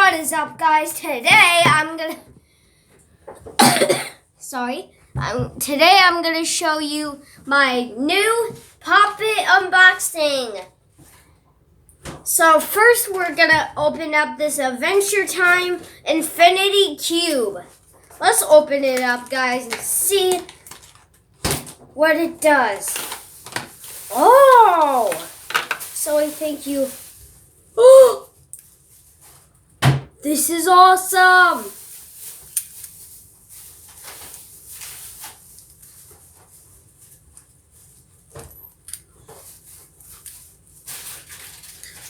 What is up, guys? Today I'm gonna today I'm gonna show you my new Poppet unboxing. So first we're gonna open up this Adventure Time Infinity Cube. Let's open it up, guys, and see what it does. Oh! So I think you... Oh! This is awesome!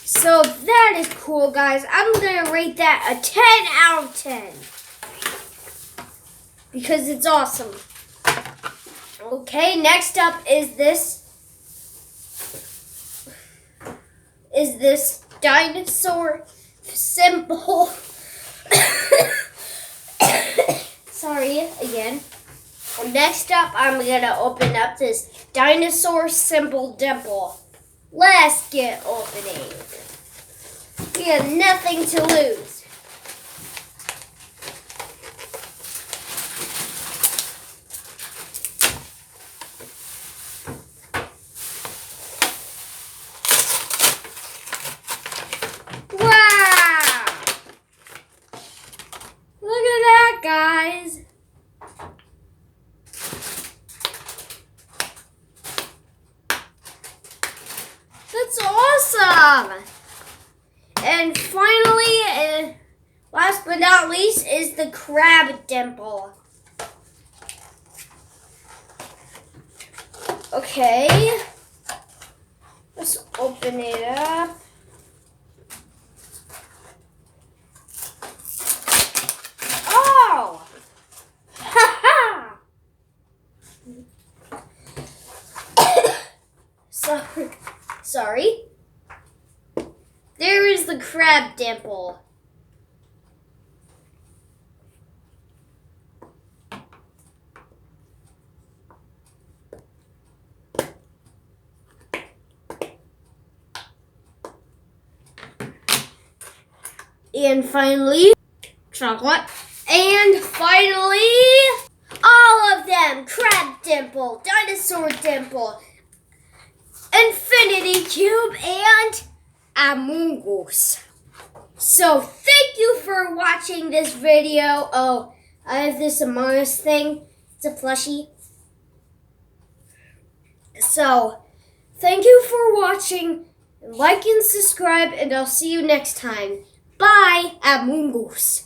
So that is cool, guys. I'm going to rate that a 10 out of 10. Because it's awesome. Okay, next up is this dinosaur symbol. Sorry, again. And next up, I'm going to open up this dinosaur symbol dimple. Let's get opening. We have nothing to lose. Wow! Look at that, guys. That's awesome! And finally, last but not least, is the crab dimple. Okay, let's open it up. Oh! Ha ha! Sorry. There is the crab dimple. And finally, chocolate. And finally, all of them. Crab dimple, dinosaur dimple, infinity cube, and Among Us. So thank you for watching this video. Oh, I have this Among Us thing. It's a plushie. So thank you for watching. Like and subscribe, and I'll see you next time. Bye, Among Us.